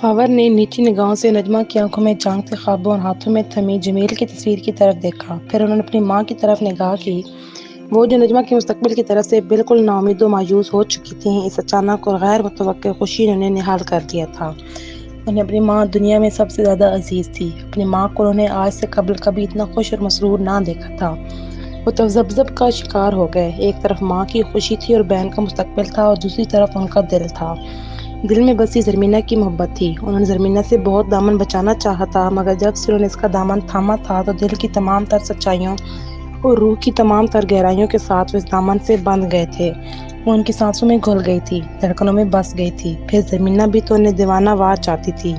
خاور نے نیچی نگاہوں سے نجمہ کی آنکھوں میں جھانکتے خوابوں اور ہاتھوں میں تھمی جمیل کی تصویر کی طرف دیکھا۔ پھر انہوں نے اپنی ماں کی طرف نگاہ کی، وہ جو نجمہ کے مستقبل کی طرف سے بالکل نا امید و مایوس ہو چکی تھیں۔ اس اچانک اور غیر متوقع خوشی نے انہیں نہال کر دیا تھا۔ انہیں اپنی ماں دنیا میں سب سے زیادہ عزیز تھی۔ اپنی ماں کو انہوں نے آج سے قبل کبھی اتنا خوش اور مسرور نہ دیکھا تھا۔ وہ تذبذب کا شکار ہو گئے۔ ایک طرف ماں کی خوشی تھی اور بہن کا مستقبل تھا، اور دوسری طرف ان کا دل تھا۔ دل میں بسی زرمینہ کی محبت تھی۔ انہوں نے زرمینہ سے بہت دامن بچانا چاہا تھا، مگر جب سے انہوں نے اس کا دامن تھاما تھا تو دل کی تمام تر سچائیوں اور روح کی تمام تر گہرائیوں کے ساتھ وہ اس دامن سے بندھ گئے تھے۔ وہ ان کی سانسوں میں گھل گئی تھی، دھڑکنوں میں بس گئی تھی۔ پھر زرمینہ بھی تو انہیں دیوانہ وار چاہتی تھی۔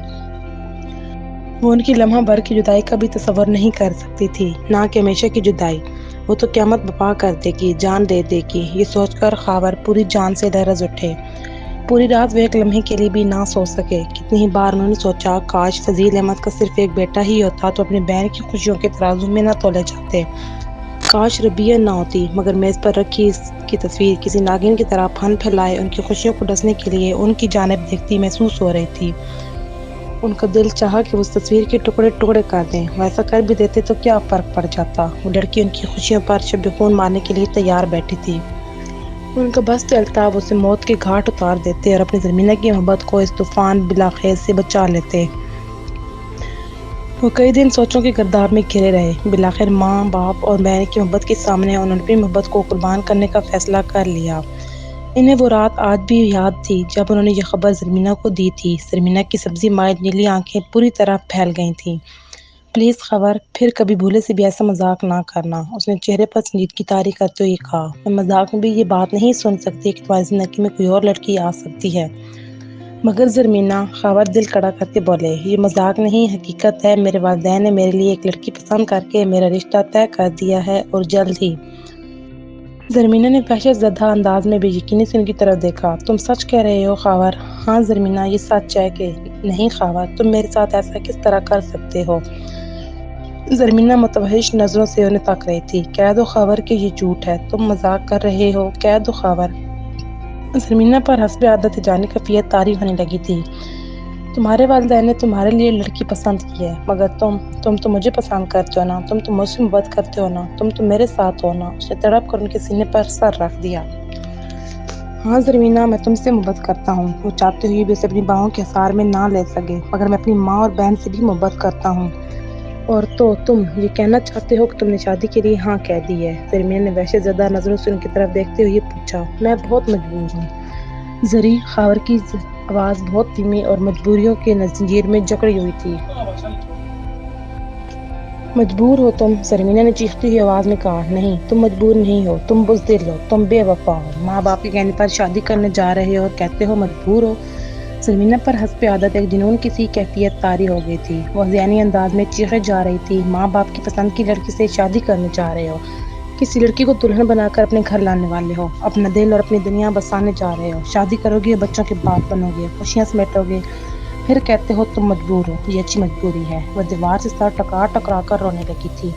وہ ان کی لمحہ بھر کی جدائی کا بھی تصور نہیں کر سکتی تھی، نہ کہ ہمیشہ کی جدائی۔ وہ تو قیامت برپا کر دے گی، جان دے دے گی، یہ سوچ کر خاور پوری جان سے لرز اٹھے۔ پوری رات وہ ایک لمحے کے لیے بھی نہ سو سکے۔ کتنی ہی بار انہوں نے سوچا، کاش فضیل احمد کا صرف ایک بیٹا ہی ہوتا تو اپنی بہن کی خوشیوں کے ترازو میں نہ تولے جاتے۔ کاش ربیہ نہ ہوتی، مگر میز پر رکھی اس کی تصویر کسی ناگن کی طرح پھن پھیلائے ان کی خوشیوں کو ڈسنے کے لیے ان کی جانب دیکھتی محسوس ہو رہی تھی۔ ان کا دل چاہا کہ وہ اس تصویر کے ٹکڑے ٹکڑے کر دیں۔ وہ ایسا کر بھی دیتے تو کیا فرق پڑ جاتا؟ وہ لڑکی ان کی خوشیوں پر شب خون مارنے کے لیے تیار بیٹھی تھی۔ ان کا بس چلتا وہ اسے موت کے گھاٹ اتار دیتے اور اپنی زرمینہ کی محبت کو اس طوفان بلاخیز سے بچا لیتے۔ وہ کئی دن سوچوں کے گرداب میں گھرے رہے۔ بالآخر ماں، باپ اور بہن کی محبت کے سامنے انہوں نے اپنی محبت کو قربان کرنے کا فیصلہ کر لیا۔ انہیں وہ رات آج بھی یاد تھی جب انہوں نے یہ خبر زرمینہ کو دی تھی۔ زرمینہ کی سبزی مائل نیلی آنکھیں پوری طرح پھیل گئی تھیں۔ پلیز خاور، پھر کبھی بھولے سے بھی ایسا مذاق نہ کرنا، اس نے چہرے پر سنجیدگی طاری کرتے ہوئے کہا۔ میں مذاق میں بھی یہ بات نہیں سن سکتی کہ تمہاری زندگی میں کوئی اور لڑکی آ سکتی ہے۔ مگر زرمینہ، خاور دل کڑا کرتے بولے، یہ مذاق نہیں، حقیقت ہے۔ میرے والدین نے میرے لیے ایک لڑکی پسند کر کے میرا رشتہ طے کر دیا ہے، اور جلد ہی۔ زرمینہ نے وحشت زدہ انداز میں بے یقینی سے ان کی طرف دیکھا۔ تم سچ کہہ رہے ہو خاور؟ ہاں زرمینہ، یہ سچ ہے۔ کہ نہیں خاور، تم میرے ساتھ ایسا کس طرح کر سکتے ہو؟ زرمینہ متوحش نظروں سے انہیں تک رہی تھی۔ کہہ دو خاور کہ یہ جھوٹ ہے، تم مذاق کر رہے ہو، کہہ دو خاور۔ زرمینہ پر حسب عادت جانی کفیت طاری ہونے لگی تھی۔ تمہارے والدین نے تمہارے لیے لڑکی پسند کی ہے، مگر تم تو مجھے پسند کرتے ہو نا، تم تو مجھ سے محبت کرتے ہو نا، تم تو میرے ساتھ ہو نا۔ اس نے تڑپ کر ان کے سینے پر سر رکھ دیا۔ ہاں زرمینہ، میں تم سے محبت کرتا ہوں۔ وہ چاہتے ہوئے بھی اسے اپنی باہوں کے حصار میں نہ لے سکے، مگر میں اپنی ماں اور بہن سے بھی محبت کرتا ہوں۔ اور تو تم یہ کہنا چاہتے ہو کہ تم نے شادی کے لیے ہاں کہہ دی ہے؟ زرمینہ نے وحشت زدہ نظروں سے ان کی طرف دیکھتے ہوئے پوچھا۔ میں بہت مجبور ہوں۔ زری، خاور کی آواز بہت دھیمی اور مجبوریوں کے زنجیر میں جکڑی ہوئی تھی۔ مجبور ہو تم؟ زرمینہ نے چیختی ہوئی آواز میں کہا۔ نہیں، تم مجبور نہیں ہو، تم بزدل ہو، تم بے وفا ہو۔ ماں باپ کے کہنے پر شادی کرنے جا رہے ہو اور کہتے ہو مجبور ہو؟ زرمینہ پر حسب عادت ایک جنون کی سی کیفیت طاری ہو گئی تھی۔ وہ ذہنی انداز میں چیخے جا رہی تھی۔ ماں باپ کی پسند کی لڑکی سے شادی کرنے جا رہے ہو، کسی لڑکی کو دلہن بنا کر اپنے گھر لانے والے ہو، اپنا دل اور اپنی دنیا بسانے جا رہے ہو، شادی کرو گے، بچوں کے باپ بنو گے، خوشیاں سمیٹو گے، پھر کہتے ہو تم مجبور ہو۔ یہ اچھی مجبوری ہے۔ وہ دیوار سے سر ٹکرا کر رونے لگی تھی۔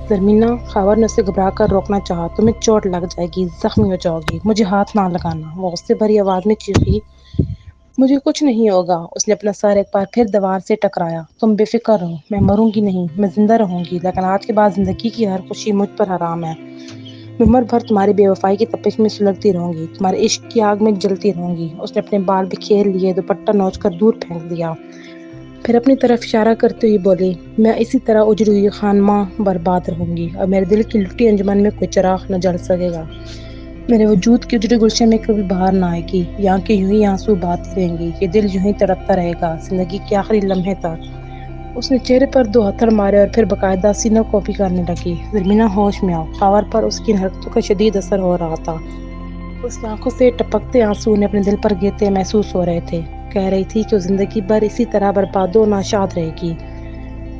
زرمینہ، خاور نے اسے گھبرا کر روکنا چاہا۔ تمہیں چوٹ لگ جائے گی، زخمی ہو جاؤ گی، مجھے ہاتھ نہ لگانا، وہ غصے بھری آواز میں چیخی۔ مجھے کچھ نہیں ہوگا۔ اس نے اپنا سر ایک بار پھر دیوار سے ٹکرایا۔ تم بے فکر رہو، میں مروں گی نہیں، میں زندہ رہوں گی، لیکن آج کے بعد زندگی کی ہر خوشی مجھ پر حرام ہے۔ میں عمر بھر تمہاری بے وفائی کی تپش میں سلگتی رہوں گی، تمہارے عشق کی آگ میں جلتی رہوں گی۔ اس نے اپنے بال بکھیر لیے، دوپٹہ نوچ کر دور پھینک دیا، پھر اپنی طرف اشارہ کرتے ہوئے بولی، میں اسی طرح اجڑی ہوئی خانماں برباد رہوں گی، اور میرے دل کی لٹی انجمن میں کوئی چراغ نہ جل سکے گا۔ میرے وجود کی اجڑے گلشن میں کبھی بہار نہ آئے گی، یہ آنکھیں یوں ہی آنسو بہاتی رہیں گی، یہ دل یوں ہی تڑپتا رہے گا زندگی کے آخری لمحے تک۔ اس نے چہرے پر دو ہتھڑ مارے اور پھر باقاعدہ سینہ کوپی کرنے لگی۔ زرمینہ، ہوش میں آؤ۔ خاور پر اس کی ان حرکتوں کا شدید اثر ہو رہا تھا۔ اس کی آنکھوں سے ٹپکتے آنسو انہیں اپنے دل پر گرتے محسوس ہو رہے تھے۔ کہہ رہی تھی کہ وہ زندگی بھر اسی طرح برباد و ناشاد رہے گی۔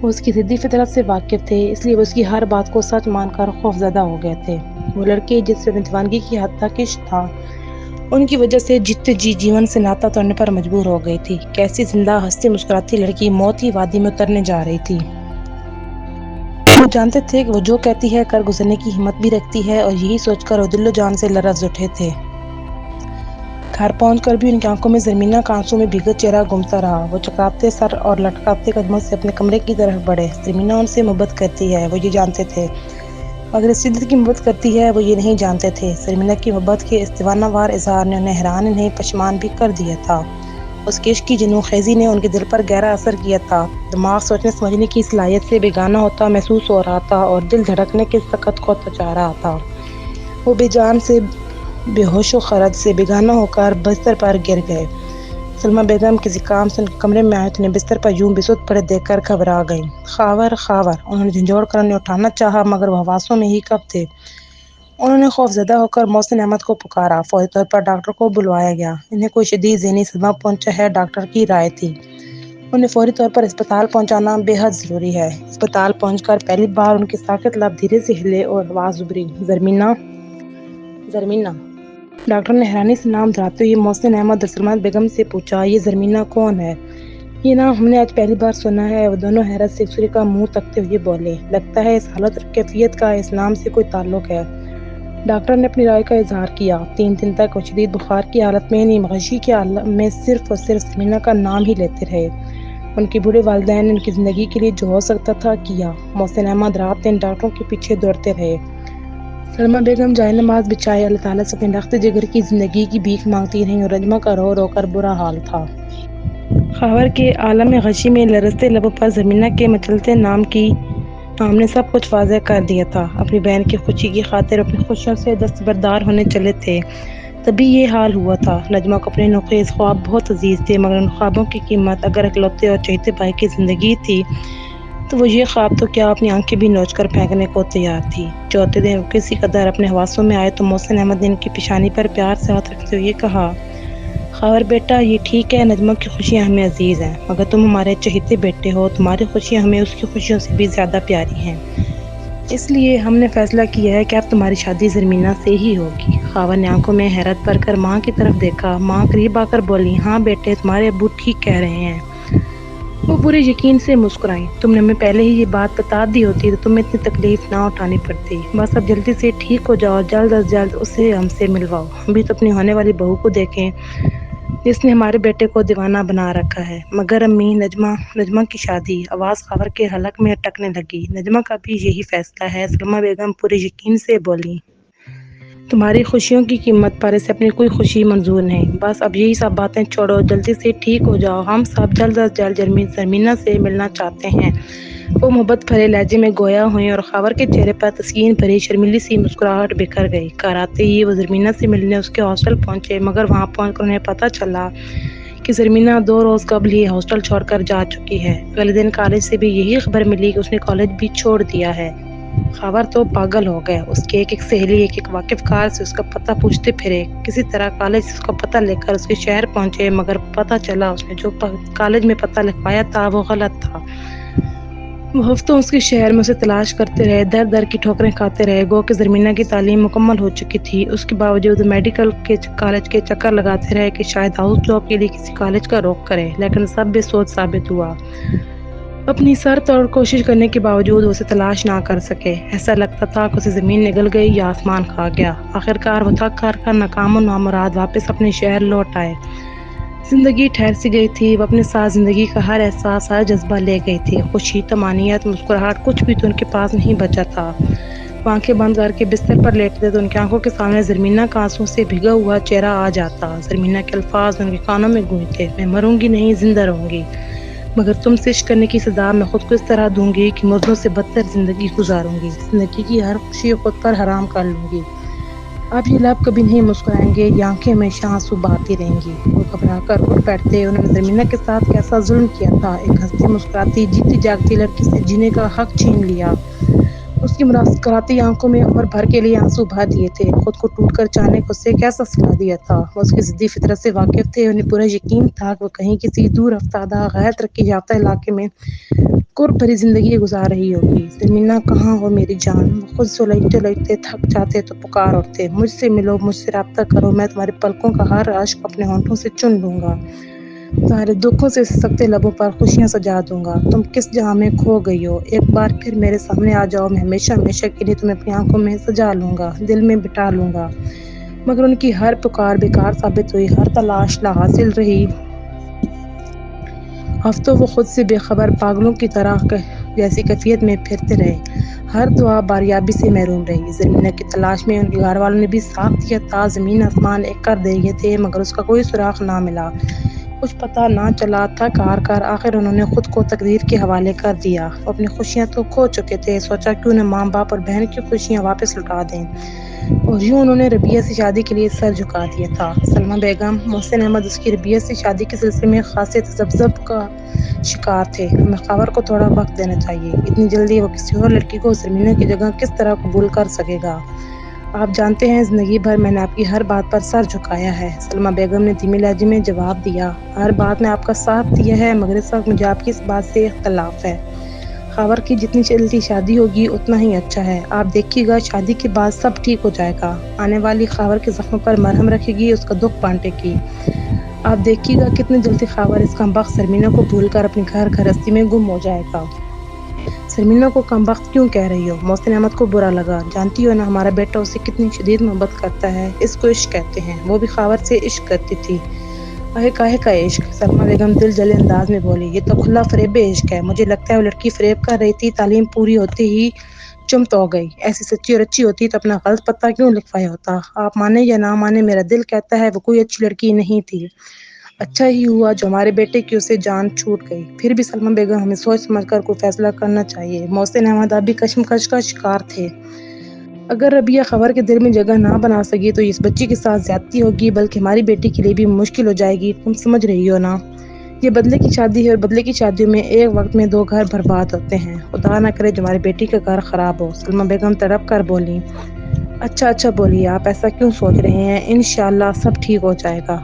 وہ اس کی ضدی فطرت سے واقف تھے، اس لیے وہ اس کی ہر بات کو سچ مان کر خوفزدہ ہو گئے تھے۔ وہ لڑکی جس سے اپنی دیوانگی کی حد تک عشق تھا، ان کی وجہ سے جیتے جی جیون سے ناتا توڑنے پر مجبور ہو گئی تھی۔ کیسی زندہ ہنستی مسکراتی لڑکی موت کی وادی میں اترنے جا رہی تھی۔ وہ جانتے تھے کہ وہ جو کہتی ہے کر گزرنے کی ہمت بھی رکھتی ہے، اور یہی سوچ کر وہ دل و جان سے لرز اٹھے تھے۔ گھر پہنچ کر بھی ان کی آنکھوں میں زرمینہ کا آنسوں میں بھیگا چہرہ گھومتا رہا۔ وہ چکراتے سر اور لٹکاتے قدموں سے اپنے کمرے کی طرف بڑھے۔ زرمینہ ان سے محبت کرتی ہے، وہ یہ جانتے تھے، مگر اس شدت کی محبت کرتی ہے وہ یہ نہیں جانتے تھے۔ زرمینہ کی محبت کے اس دیوانہ وار اظہار نے انہیں حیران، انہیں پشیمان بھی کر دیا تھا۔ اس کے عشق کی جنون خیزی نے ان کے دل پر گہرا اثر کیا تھا۔ دماغ سوچنے سمجھنے کی صلاحیت سے بیگانہ ہوتا محسوس ہو رہا تھا اور دل دھڑکنے کے سکت کو چاہ رہا تھا۔ وہ بے جان سے، بے ہوش و خرد سے بیگانہ ہو کر بستر پر گر گئے۔ سلمیٰ بیگم کسی کام سے ان کے کمرے میں آئیں تو انہیں بستر پر یوں بے سود پڑے دیکھ کر گھبرا گئیں۔ خاور خاور، انہوں نے جھنجھوڑ کر انہیں اٹھانا چاہا مگر وہ حواسوں میں ہی کب تھے۔ انہوں نے خوف زدہ ہو کر محسن احمد کو پکارا۔ فوری طور پر ڈاکٹر کو بلوایا گیا۔ انہیں کوئی شدید ذہنی صدمہ پہنچا ہے، ڈاکٹر کی رائے تھی۔ انہیں فوری طور پر اسپتال پہنچانا بے حد ضروری ہے۔ اسپتال پہنچ کر پہلی بار ان کے ساکت لب دھیرے سے ہلے اور آواز ابھری، زرمینہ، زرمینہ۔ ڈاکٹر نے حیرانی سے نام دہراتے ہوئے محسن احمد اور سلمیٰ بیگم سے پوچھا، یہ زرمینہ کون ہے؟ یہ نام ہم نے آج پہلی بار سنا ہے۔ وہ دونوں حیرت سے ایک دوسرے کا منہ تکتے ہوئے بولے، لگتا ہے اس حالت اور کیفیت کا اس نام سے کوئی تعلق ہے۔ ڈاکٹر نے اپنی رائے کا اظہار کیا۔ 3 دن تک وہ شدید بخار کی حالت میں، نہیں غشی کی حالت میں صرف اور صرف زرمینہ کا نام ہی لیتے رہے۔ ان کے بوڑھے والدین نے ان کی زندگی کے لیے جو ہو سکتا تھا کیا۔ محسن احمد رات دن ڈاکٹروں کے پیچھے دوڑتے رہے۔ سلمیٰ بیگم جائے نماز بچھائے اللہ تعالیٰ سے اپنے رخت جگر کی زندگی کی بھیک مانگتی رہیں اور نجمہ کا رو رو کر برا حال تھا۔ خاور کے عالم غشی میں لرزتے لبوں پر زرمینہ کے مچلتے نام نے سب کچھ واضح کر دیا تھا۔ اپنی بہن کی خوشی کی خاطر اپنی خوشیوں سے دستبردار ہونے چلے تھے، تبھی یہ حال ہوا تھا۔ نجمہ کو اپنے نوخیز خواب بہت عزیز تھے، مگر ان خوابوں کی قیمت اگر اکلوتے اور چہیتے بھائی کی زندگی تھی تو وہ یہ خواب تو کیا اپنی آنکھیں بھی نوچ کر پھینکنے کو تیار تھی۔ چوتھے دن وہ کسی قدر اپنے حواسوں میں آئے تو محسن احمد نے ان کی پیشانی پر پیار سے ہاتھ رکھتے ہوئے کہا، خاور بیٹا، یہ ٹھیک ہے، نجمہ کی خوشیاں ہمیں عزیز ہیں، مگر تم ہمارے چہیتے بیٹے ہو، تمہاری خوشیاں ہمیں اس کی خوشیوں سے بھی زیادہ پیاری ہیں۔ اس لیے ہم نے فیصلہ کیا ہے کہ اب تمہاری شادی زرمینہ سے ہی ہوگی۔ خاور نے آنکھوں میں حیرت بھر کر ماں کی طرف دیکھا۔ ماں قریب آ کر بولی، ہاں بیٹے، تمہارے ابو ٹھیک کہہ رہے ہیں۔ وہ پورے یقین سے مسکرائیں، تم نے ہمیں پہلے ہی یہ بات بتا دی ہوتی تو تمہیں اتنی تکلیف نہ اٹھانی پڑتی۔ بس اب جلدی سے ٹھیک ہو جاؤ اور جلد از جلد اسے ہم سے ملواؤ، ہم بھی تو اپنی ہونے والی بہو کو دیکھیں جس نے ہمارے بیٹے کو دیوانہ بنا رکھا ہے۔ مگر امی، نجمہ کی شادی، آواز خاور کے حلق میں اٹکنے لگی۔ نجمہ کا بھی یہی فیصلہ ہے، سلمیٰ بیگم پورے یقین سے بولیں۔ تمہاری خوشیوں کی قیمت پر اسے اپنی کوئی خوشی منظور نہیں۔ بس اب یہی سب باتیں چھوڑو، جلدی سے ٹھیک ہو جاؤ، ہم سب جلد از جلد زرمینہ سے ملنا چاہتے ہیں۔ وہ محبت بھرے لہجے میں گویا ہوئیں اور خاور کے چہرے پر تسکین بھری شرمیلی سی مسکراہٹ بکھر گئی۔ گھر آتے ہی وہ زرمینہ سے ملنے اس کے ہاسٹل پہنچے، مگر وہاں پہنچ کر انہیں پتہ چلا کہ زرمینہ 2 روز قبل ہی ہاسٹل چھوڑ کر جا چکی ہے۔ اگلے دن کالج سے بھی یہی خبر ملی کہ اس نے کالج بھی چھوڑ دیا ہے۔ خاور تو پاگل ہو گئے۔ اس کی ایک سہیلی ایک واقف کار سے اس کا پتہ پوچھتے پھرے، کسی طرح کالج سے اس کا پتہ لے کر اس کے شہر پہنچے، مگر پتہ چلا اس نے جو کالج میں پتہ لکھوایا تھا وہ غلط تھا۔ وہ ہفتوں اس کے شہر میں اسے تلاش کرتے رہے، در در کی ٹھوکریں کھاتے رہے۔ گو کہ زرمینہ کی تعلیم مکمل ہو چکی تھی، اس کے باوجود وہ میڈیکل کالج کے چکر لگاتے رہے کہ شاید ہاؤس جاب کے لیے کسی کالج کا رخ کرے، لیکن سب بے سود ثابت ہوا۔ اپنی سر توڑ کوشش کرنے کے باوجود وہ اسے تلاش نہ کر سکے۔ ایسا لگتا تھا کہ اسے زمین نگل گئی یا آسمان کھا گیا۔ آخرکار وہ تھک ہار کر ناکام و نامراد واپس اپنے شہر لوٹ آئے۔ زندگی ٹھہر سی گئی تھی، وہ اپنے ساتھ زندگی کا ہر احساس، ہر جذبہ لے گئی تھی۔ خوشی، طمانینت، مسکراہٹ، کچھ بھی تو ان کے پاس نہیں بچا تھا۔ وہ آنکھیں بند کر کے بستر پر لیٹتے تو ان کی آنکھوں کے سامنے زرمینہ کا آنسوں سے بھیگا ہوا چہرہ آ جاتا۔ زرمینہ کے الفاظ ان کے کانوں میں گونجتے، میں مروں گی نہیں، زندہ رہوں گی، مگر تم سے عشق کرنے کی سزا میں خود کو اس طرح دوں گی کہ مردوں سے بدتر زندگی گزاروں گی، زندگی کی ہر خوشی خود پر حرام کر لوں گی۔ اب یہ لب کبھی نہیں مسکرائیں گے، یہ آنکھیں ہمیشہ آنسو بہاتی رہیں گی۔ وہ گھبرا کر اٹھ بیٹھتے۔ انہوں نے زرمینہ کے ساتھ کیسا ظلم کیا تھا، ایک ہنستی مسکراتی جیتی جاگتی لڑکی سے جینے کا حق چھین لیا۔ اس کی مسکراتی آنکھوں میں عمر بھر کے لیے آنسو بہا دیے تھے۔ خود کو ٹوٹ کر چاہنے کو اس سے کیسا سلا دیا تھا۔ وہ اس کی ضدی فطرت سے واقف تھے، انہیں پورا یقین تھا کہ وہ کہیں کسی دور افتادہ غیر ترقی یافتہ علاقے میں کرب بھری زندگی گزار رہی ہوگی۔ زرمینہ کہاں ہو میری جان؟ وہ خود سلجھتے سلجھتے تھک جاتے تو پکار اٹھتے، مجھ سے ملو، مجھ سے رابطہ کرو، میں تمہارے پلکوں کا ہر اشک اپنے ہونٹوں سے چن لوں گا، تمہارے دکھوں سے سکتے لبوں پر خوشیاں سجا دوں گا۔ تم کس جہاں میں کھو گئی ہو، ایک بار پھر میرے سامنے آ جاؤ، میں ہمیشہ ہمیشہ کے لیے تمہیں اپنی آنکھوں میں سجا لوں گا، دل میں بٹھا لوں گا۔ مگر ان کی ہر پکار بیکار ثابت ہوئی، ہر تلاش لاحاصل رہی۔ ہفتوں وہ خود سے بے خبر پاگلوں کی طرح جیسی کیفیت میں پھرتے رہے۔ ہر دعا باریابی سے محروم رہی۔ زمینہ کی تلاش میں ان کے گھر والوں نے بھی ساتھ دیا تھا، زمین آسمان ایک کر دیے تھے، مگر اس کا کوئی سراغ نہ ملا، کچھ پتہ نہ چلا۔ تھک ہار کر آخر انہوں نے خود کو تقدیر کے حوالے کر دیا۔ وہ اپنی خوشیاں تو کھو چکے تھے، سوچا کیوں نہ ماں باپ اور بہن کی خوشیاں واپس لوٹا دیں، اور یوں انہوں نے ربیہ سے شادی کے لیے سر جھکا دیا تھا۔ سلمیٰ بیگم، محسن احمد اس کی ربیہ سے شادی کے سلسلے میں خاصے تذبذب کا شکار تھے۔ ہمیں خاور کو تھوڑا وقت دینا چاہیے، اتنی جلدی وہ کسی اور لڑکی کو زمینہ کی جگہ کس طرح قبول کر سکے گا؟ آپ جانتے ہیں زندگی بھر میں نے آپ کی ہر بات پر سر جھکایا ہے، سلمیٰ بیگم نے دھیمے لہجے میں جواب دیا۔ ہر بات میں آپ کا ساتھ دیا ہے، مگر اس وقت مجھے آپ کی اس بات سے اختلاف ہے۔ خاور کی جتنی جلدی شادی ہوگی اتنا ہی اچھا ہے، آپ دیکھیے گا شادی کے بعد سب ٹھیک ہو جائے گا۔ آنے والی خاور کے زخموں پر مرہم رکھے گی، اس کا دکھ بانٹے گی۔ آپ دیکھیے گا کتنی جلدی خاور اس کمبخت سرمینہ کو بھول کر اپنی گھر گھرستی میں گم ہو جائے گا۔ سرمینہ کو کمبخت کیوں کہہ رہی ہو؟ محسن احمد کو برا لگا۔ جانتی ہو نا ہمارا بیٹا اسے کتنی شدید محبت کرتا ہے، اس کو عشق کہتے ہیں، وہ بھی خاور سے عشق کرتی تھی۔ کاہے کا عشق؟ سلمیٰ بیگم دل جلے انداز میں بولی۔ یہ تو کھلا فریب عشق ہے، مجھے لگتا ہے وہ لڑکی فریب کر رہی تھی، تعلیم پوری ہوتے ہی چمت ہو گئی، ایسی سچی اور اچھی ہوتی تو اپنا غلط پتہ کیوں لکھوایا ہوتا؟ آپ مانے یا نہ مانے، میرا دل کہتا ہے وہ کوئی اچھی لڑکی نہیں تھی۔ اچھا ہی ہوا جو ہمارے بیٹے کی اسے جان چھوٹ گئی۔ پھر بھی سلمیٰ بیگم ہمیں سوچ سمجھ کر کوئی فیصلہ کرنا چاہیے۔ محسن احمد اب بھی کشمکش کا شکار تھے۔ اگر ربیہ خاور کے دل میں جگہ نہ بنا سکی تو اس بچی کے ساتھ زیادتی ہوگی، بلکہ ہماری بیٹی کے لیے بھی مشکل ہو جائے گی، تم سمجھ رہی ہو نا؟ یہ بدلے کی شادی ہے، اور بدلے کی شادیوں میں ایک وقت میں دو گھر برباد ہوتے ہیں۔ خدا نہ کرے جو ہماری بیٹی کا گھر خراب ہو۔ سلمیٰ بیگم تڑپ کر بولیں۔ اچھا بولیے، آپ ایسا کیوں سوچ رہے ہیں؟ انشاءاللہ سب ٹھیک ہو جائے گا۔